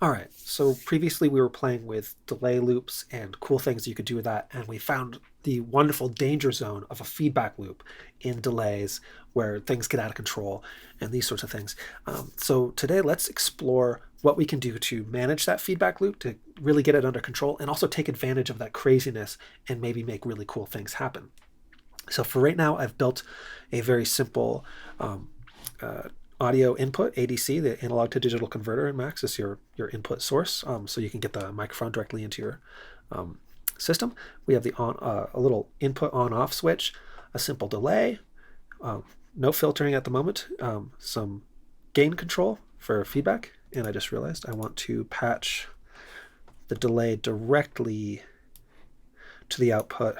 All right, so previously we were playing with delay loops and cool things you could do with that, and we found the wonderful danger zone of a feedback loop in delays where things get out of control and these sorts of things. So today let's explore what we can do to manage that feedback loop to really get it under control and also take advantage of that craziness and maybe make really cool things happen. So for right now, I've built a very simple um, uh, audio input, ADC, the analog to digital converter in Max is your input source. So you can get the microphone directly into your um, system. We have the a little input on-off switch, a simple delay, um, no filtering at the moment, some gain control for feedback. And I just realized I want to patch the delay directly to the output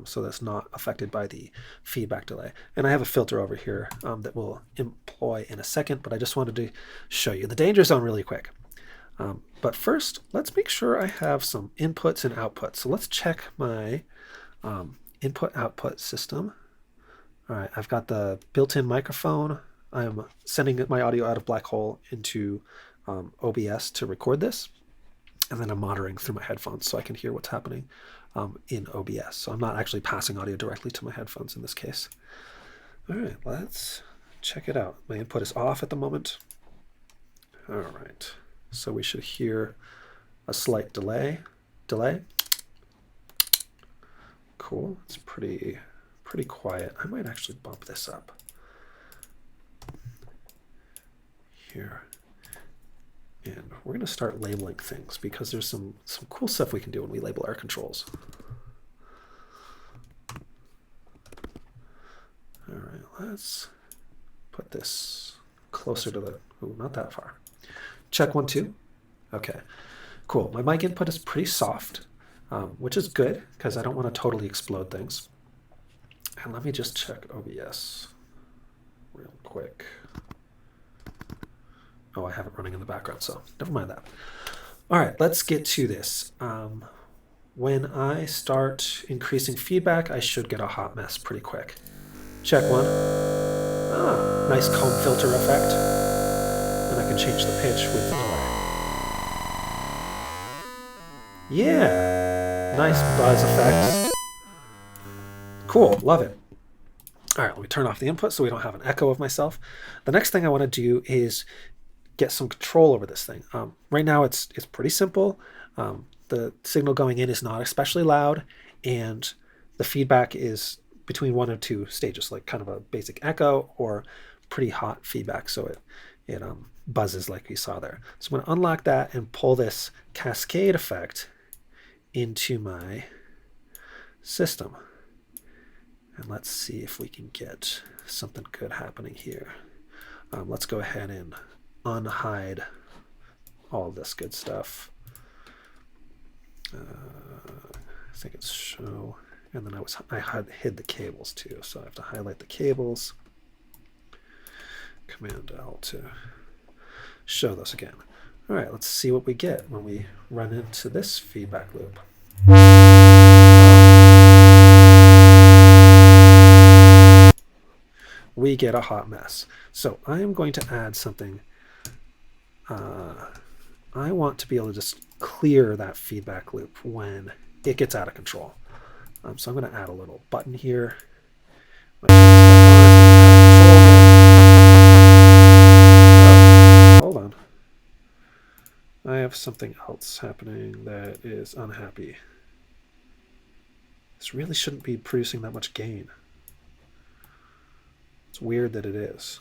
so that's not affected by the feedback delay. And I have a filter over here that we'll employ in a second, but I just wanted to show you the danger zone really quick. But first, let's make sure I have some inputs and outputs. So let's check my input-output system. All right, I've got the built-in microphone. I'm sending my audio out of Blackhole into OBS to record this. And then I'm monitoring through my headphones so I can hear what's happening in OBS. So I'm not actually passing audio directly to my headphones in this case. All right, let's check it out. My input is off at the moment. All right, so we should hear a slight delay. Cool, it's pretty quiet. I might actually bump this up here. And we're going to start labeling things because there's some cool stuff we can do when we label our controls. All right, let's put this closer to the, ooh, not that far. Check 1, 2. Okay, cool. My mic input is pretty soft, which is good because I don't want to totally explode things. And let me just check OBS real quick. Oh, I have it running in the background, so never mind that. All right, let's get to this. When I start increasing feedback, I should get a hot mess pretty quick. Check 1. Ah, nice comb filter effect. And I can change the pitch with the delay. Yeah, nice buzz effect. Cool, love it. All right, let me turn off the input so we don't have an echo of myself. The next thing I want to do is get some control over this thing. Right now it's pretty simple. The signal going in is not especially loud, and the feedback is between 1 and 2 stages, like kind of a basic echo or pretty hot feedback, so it buzzes like we saw there. So I'm going to unlock that and pull this cascade effect into my system. And let's see if we can get something good happening here. Let's go ahead and unhide all this good stuff. I think it's show, and then I hid the cables too, so I have to highlight the cables. Command L to show this again. All right, let's see what we get when we run into this feedback loop. We get a hot mess. So I am going to add something. I want to be able to just clear that feedback loop when it gets out of control. So I'm going to add a little button here. Hold on. I have something else happening that is unhappy. This really shouldn't be producing that much gain. It's weird that it is.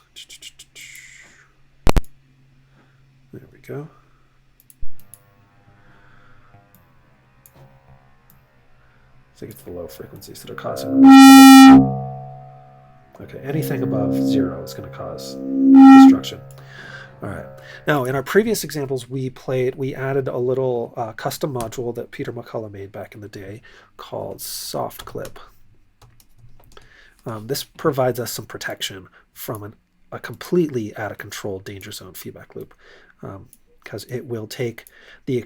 There we go. I think it's the low frequencies that are causing the most trouble. Okay, anything above 0 is going to cause destruction. All right. Now, in our previous examples, we added a little custom module that Peter McCullough made back in the day called SoftClip. This provides us some protection from a completely out of control danger zone feedback loop, because it will take the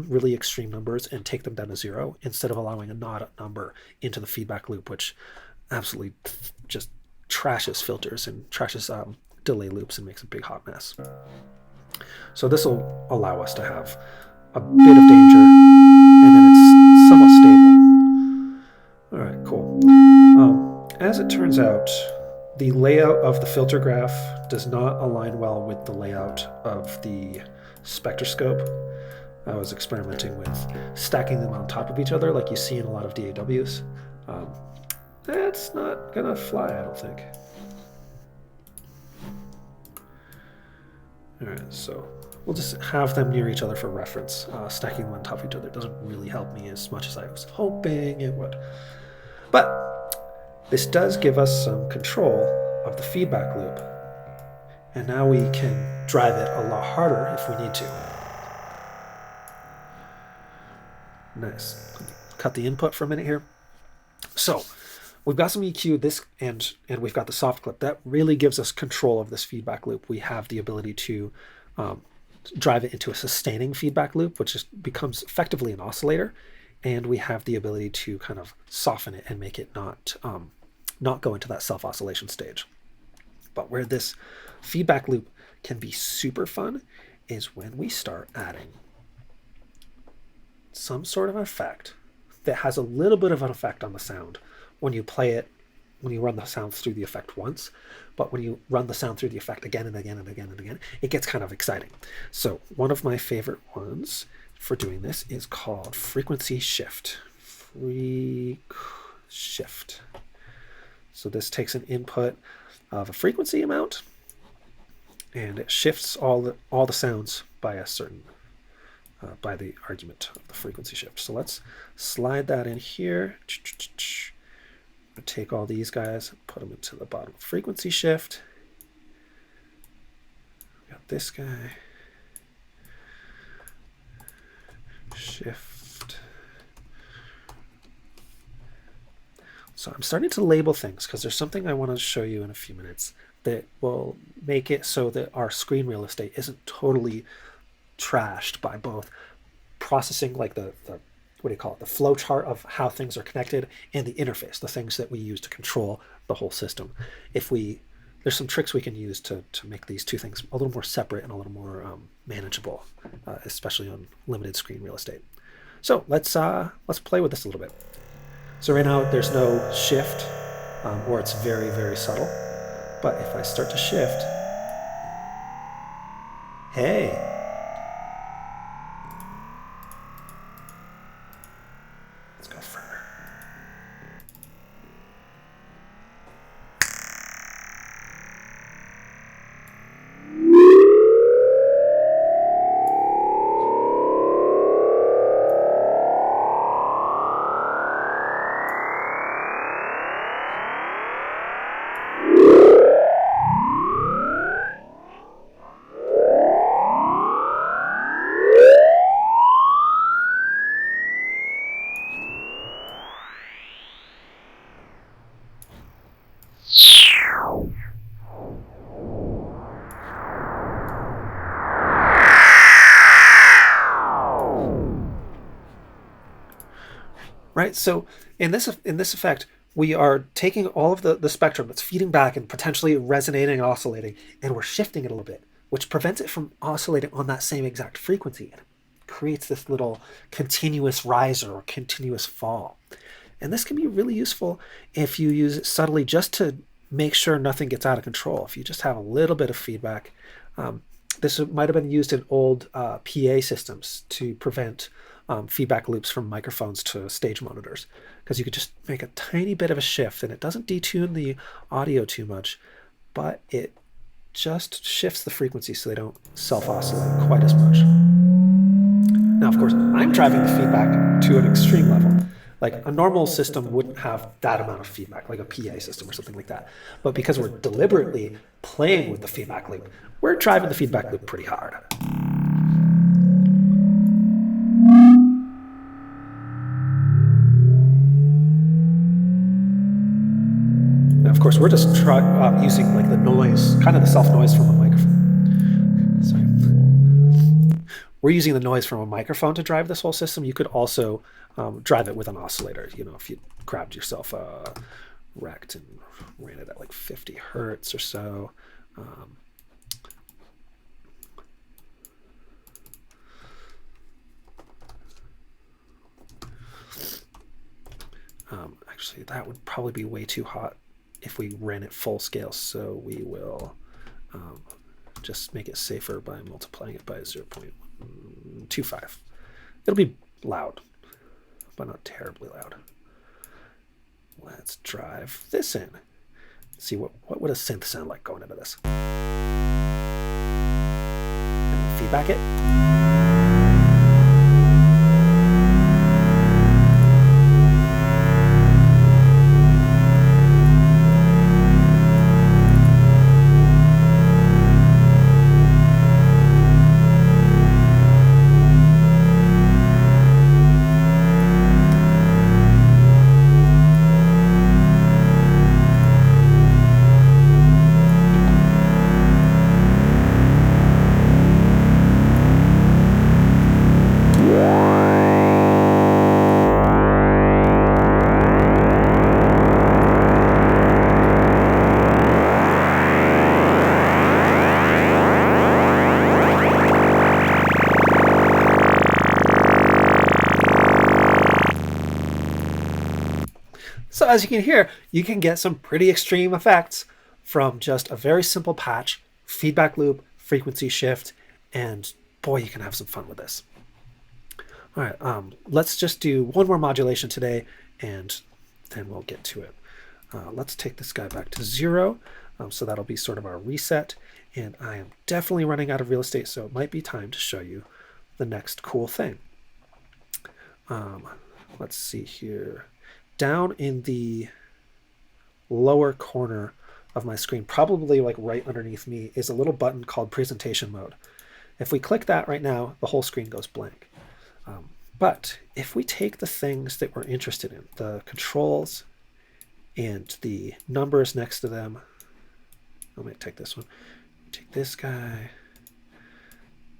really extreme numbers and take them down to 0 instead of allowing a not number into the feedback loop, which absolutely just trashes filters and trashes delay loops and makes a big hot mess. So this will allow us to have a bit of danger, and then it's somewhat stable. All right, cool. As it turns out, the layout of the filter graph does not align well with the layout of the spectroscope. I was experimenting with stacking them on top of each other like you see in a lot of DAWs. That's not gonna fly, I don't think. All right, so we'll just have them near each other for reference. Stacking them on top of each other doesn't really help me as much as I was hoping it would. But this does give us some control of the feedback loop. And now we can drive it a lot harder if we need to. Nice. Cut the input for a minute here. So we've got some EQ, this, and we've got the soft clip. That really gives us control of this feedback loop. We have the ability to drive it into a sustaining feedback loop, which becomes effectively an oscillator. And we have the ability to kind of soften it and make it not go into that self-oscillation stage. But where this feedback loop can be super fun is when we start adding some sort of effect that has a little bit of an effect on the sound when you play it, when you run the sound through the effect once, but when you run the sound through the effect again and again and again and again, it gets kind of exciting. So one of my favorite ones for doing this is called frequency shift. Shift. So this takes an input of a frequency amount and it shifts all the sounds by a certain by the argument of the frequency shift. So let's slide that in here. Take all these guys and put them into the bottom of frequency shift. We got this guy. Shift. So I'm starting to label things because there's something I want to show you in a few minutes that will make it so that our screen real estate isn't totally trashed by both processing, like the what do you call it, the flow chart of how things are connected, and the interface, the things that we use to control the whole system. There's some tricks we can use to make these two things a little more separate and a little more manageable, especially on limited screen real estate. So let's play with this a little bit. So right now there's no shift, or it's very, very subtle. But if I start to shift, hey. Let's go further. Right, so in this effect, we are taking all of the spectrum that's feeding back and potentially resonating and oscillating, and we're shifting it a little bit, which prevents it from oscillating on that same exact frequency. And it creates this little continuous riser or continuous fall. And this can be really useful if you use it subtly just to make sure nothing gets out of control. If you just have a little bit of feedback, this might have been used in old PA systems to prevent feedback loops from microphones to stage monitors, because you could just make a tiny bit of a shift and it doesn't detune the audio too much, but it just shifts the frequency so they don't self-oscillate quite as much. Now, of course, I'm driving the feedback to an extreme level. Like a normal system wouldn't have that amount of feedback, like a PA system or something like that. But because we're deliberately playing with the feedback loop, we're driving the feedback loop pretty hard. Now, of course, we're just using like the noise, kind of the self-noise from a microphone. Sorry. We're using the noise from a microphone to drive this whole system. You could also drive it with an oscillator. You know, if you grabbed yourself a Rect and ran it at like 50 hertz or so. Actually, that would probably be way too hot if we ran it full scale, so we will just make it safer by multiplying it by 0.25. It'll be loud, but not terribly loud. Let's drive this in. See what would a synth sound like going into this. And feedback it. So as you can hear, you can get some pretty extreme effects from just a very simple patch, feedback loop, frequency shift, and boy, you can have some fun with this. All right, let's just do one more modulation today, and then we'll get to it. Let's take this guy back to 0. So that'll be sort of our reset. And I am definitely running out of real estate, so it might be time to show you the next cool thing. Let's see here. Down in the lower corner of my screen, probably like right underneath me, is a little button called presentation mode. If we click that right now, the whole screen goes blank. But if we take the things that we're interested in, the controls and the numbers next to them, let me take this one. Take this guy,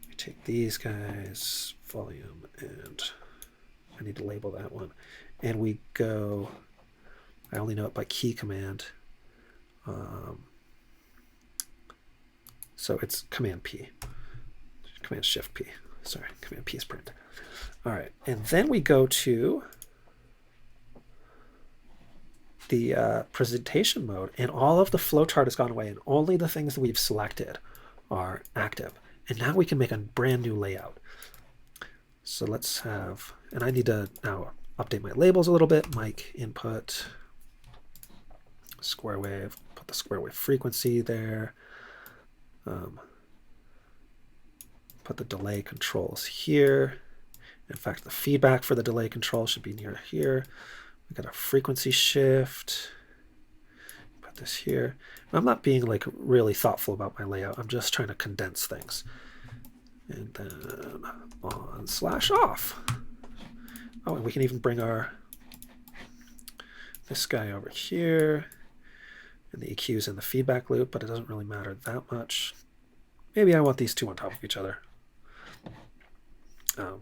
we take these guys, volume, and I need to label that one. And we go, I only know it by key command. So it's Command P, Command Shift P. Sorry, Command P is print. All right, and then we go to the presentation mode, and all of the flowchart has gone away, and only the things that we've selected are active. And now we can make a brand new layout. So let's have, and I need to now update my labels a little bit. Mic input, square wave, put the square wave frequency there. Put the delay controls here. In fact, the feedback for the delay control should be near here. We got a frequency shift. Put this here. I'm not being like really thoughtful about my layout. I'm just trying to condense things. And then on/off. Oh, and we can even bring this guy over here. And the EQ's in the feedback loop, but it doesn't really matter that much. Maybe I want these two on top of each other.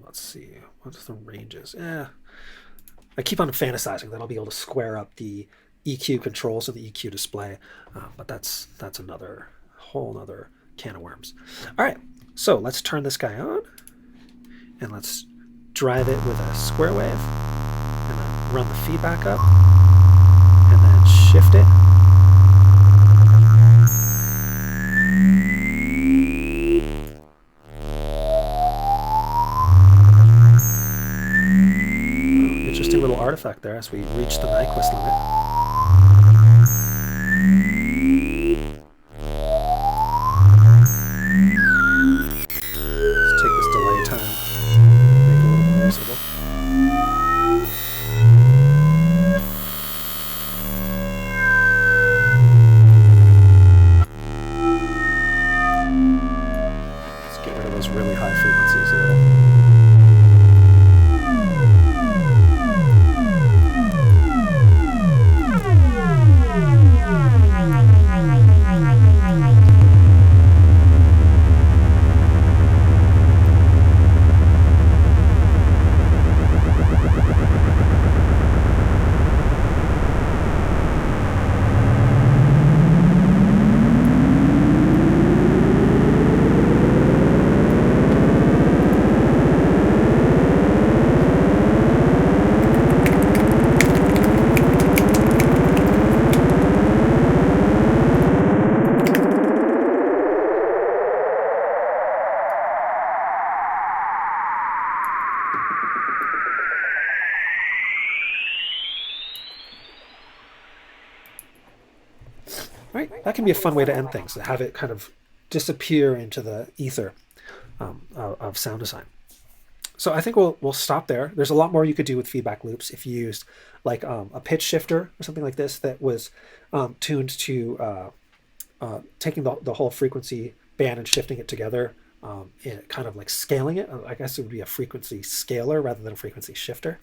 Let's see, what's the ranges? I keep on fantasizing that I'll be able to square up the EQ controls and the EQ display, but that's another whole other can of worms. All right, so let's turn this guy on, and let's drive it with a square wave, and then run the feedback up, and then shift it. Interesting little artifact there as we reach the Nyquist limit. Let's take this delay time, make it a little more visible. Let's get rid of those really high frequencies a little. that can be a fun way to end things, to have it kind of disappear into the ether of sound design. So I think we'll stop there. There's a lot more you could do with feedback loops if you used like a pitch shifter or something like this that was tuned to taking the whole frequency band and shifting it together, and kind of like scaling it. I guess it would be a frequency scaler rather than a frequency shifter.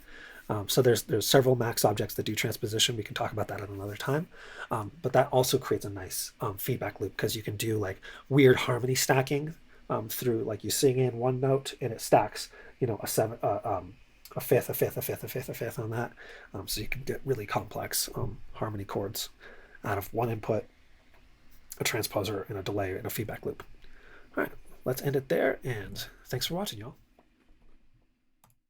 So there's several Max objects that do transposition. We can talk about that at another time. But that also creates a nice feedback loop because you can do like weird harmony stacking through, like you sing in one note and it stacks, a seven, a fifth, a fifth, a fifth, a fifth, a fifth on that. So you can get really complex harmony chords out of one input, a transposer, and a delay, and a feedback loop. All right, let's end it there, and thanks for watching, y'all.